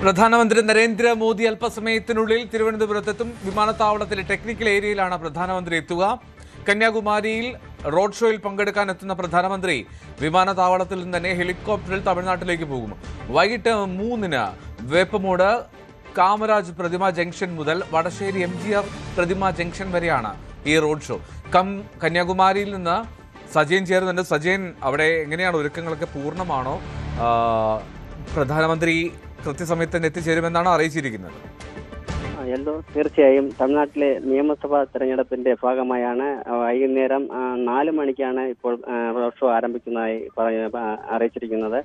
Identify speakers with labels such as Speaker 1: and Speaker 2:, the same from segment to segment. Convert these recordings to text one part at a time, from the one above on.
Speaker 1: പ്രധാനമന്ത്രി നരേന്ദ്രമോദി അല്പസമയത്തിനുള്ളിൽ തിരുവനന്തപുരത്തെത്തും. വിമാനത്താവളത്തിലെ ടെക്നിക്കൽ ഏരിയയിലാണ് പ്രധാനമന്ത്രി എത്തുക. കന്യാകുമാരിയിൽ റോഡ് ഷോയിൽ പങ്കെടുക്കാൻ എത്തുന്ന പ്രധാനമന്ത്രി വിമാനത്താവളത്തിൽ നിന്ന് തന്നെ ഹെലികോപ്റ്ററിൽ തമിഴ്നാട്ടിലേക്ക് പോകും. വൈകിട്ട് 3-ന് വേപ്പമൂട് കാമരാജ് പ്രതിമ ജംഗ്ഷൻ മുതൽ വടശ്ശേരി MGR പ്രതിമ ജംഗ്ഷൻ വരെയാണ് ഈ റോഡ് ഷോ. കന്യാകുമാരിയിൽ നിന്ന് സജയൻ ചേരുന്നുണ്ട്. സജയൻ, അവിടെ എങ്ങനെയാണ് ഒരുക്കങ്ങളൊക്കെ? പൂർണ്ണമാണോ? പ്രധാനമന്ത്രി കൃത്യസമയത്ത് തന്നെ എത്തിച്ചേരുമെന്നാണ് അറിയിച്ചിരിക്കുന്നത്.
Speaker 2: തീർച്ചയായും തമിഴ്നാട്ടിലെ നിയമസഭാ തെരഞ്ഞെടുപ്പിന്റെ ഭാഗമായാണ് വൈകുന്നേരം 4 മണിക്കാണ് ഇപ്പോൾ റോഡ് ഷോ ആരംഭിക്കുന്നതായി അറിയിച്ചിരിക്കുന്നത്.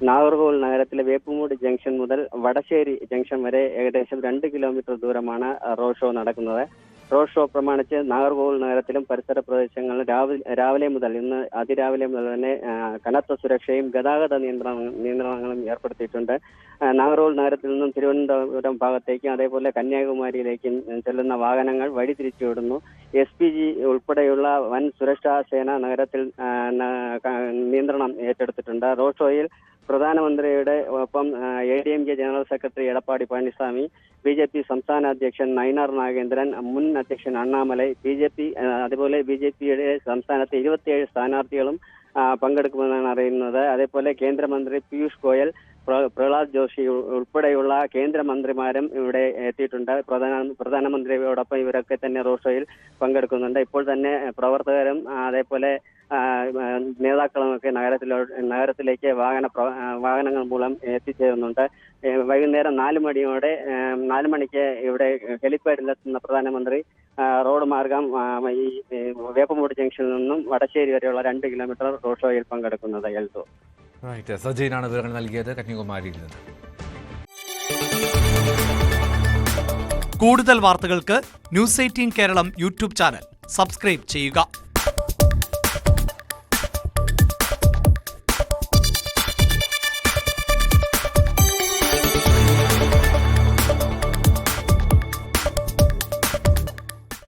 Speaker 2: നാഗർകോവിൽ നഗരത്തിലെ വേപ്പമൂട് ജംഗ്ഷൻ മുതൽ വടശ്ശേരി ജംഗ്ഷൻ വരെ ഏകദേശം 2 കിലോമീറ്റർ ദൂരമാണ് റോഡ് ഷോ നടക്കുന്നത്. റോഡ് ഷോ പ്രമാണിച്ച് നാഗർകോവിൽ നഗരത്തിലും പരിസര പ്രദേശങ്ങളിലും രാവിലെ മുതൽ ഇന്ന് അതിരാവിലെ മുതൽ തന്നെ കനത്ത സുരക്ഷയും ഗതാഗത നിയന്ത്രണങ്ങളും ഏർപ്പെടുത്തിയിട്ടുണ്ട്. നാഗർകോവിൽ നഗരത്തിൽ നിന്നും തിരുവനന്തപുരം ഭാഗത്തേക്കും അതേപോലെ കന്യാകുമാരിയിലേക്കും ചെല്ലുന്ന വാഹനങ്ങൾ വഴിതിരിച്ചുവിടുന്നു. SPG ഉൾപ്പെടെയുള്ള വൻ സുരക്ഷാ സേന നഗരത്തിൽ നിയന്ത്രണം ഏറ്റെടുത്തിട്ടുണ്ട്. റോഡ് ഷോയിൽ പ്രധാനമന്ത്രിയുടെ ഒപ്പം ADMK general secretary Edappadi Palaniswami, BJP സംസ്ഥാന അധ്യക്ഷൻ നയിനാർ നാഗേന്ദ്രൻ, മുൻ അധ്യക്ഷൻ അണ്ണാമലൈ, അതുപോലെ BJPയുടെ സംസ്ഥാനത്തെ 27 സ്ഥാനാർത്ഥികളും പങ്കെടുക്കുമെന്നാണ് അറിയുന്നത്. അതേപോലെ കേന്ദ്രമന്ത്രി പീയൂഷ് ഗോയൽ, പ്രഹ്ലാദ് ജോഷി ഉൾപ്പെടെയുള്ള കേന്ദ്രമന്ത്രിമാരും ഇവിടെ എത്തിയിട്ടുണ്ട്. പ്രധാനമന്ത്രിയോടൊപ്പം ഇവരൊക്കെ തന്നെ റോഡ് ഷോയിൽ പങ്കെടുക്കുന്നുണ്ട്. ഇപ്പോൾ തന്നെ പ്രവർത്തകരും അതേപോലെ നേതാക്കളുമൊക്കെ നഗരത്തിലേക്ക് വാഹനങ്ങൾ മൂലം എത്തിച്ചേരുന്നുണ്ട്. വൈകുന്നേരം 4 മണിക്ക് ഇവിടെ ഹെലിപ്പാഡിലെത്തുന്ന പ്രധാനമന്ത്രി റോഡ് മാർഗം ഈ വേപ്പമൂട് ജംഗ്ഷനിൽ നിന്നും വടശ്ശേരി വരെയുള്ള 2 കിലോമീറ്റർ റോഡ് ഷോയിൽ പങ്കെടുക്കുന്നത്.
Speaker 1: സജയനാണ് വിവരങ്ങൾ നൽകിയത് കന്യാകുമാരിയിൽ നിന്ന്.
Speaker 3: കൂടുതൽ വാർത്തകൾക്ക് News 18 Keralam YouTube channel subscribe ചെയ്യുക.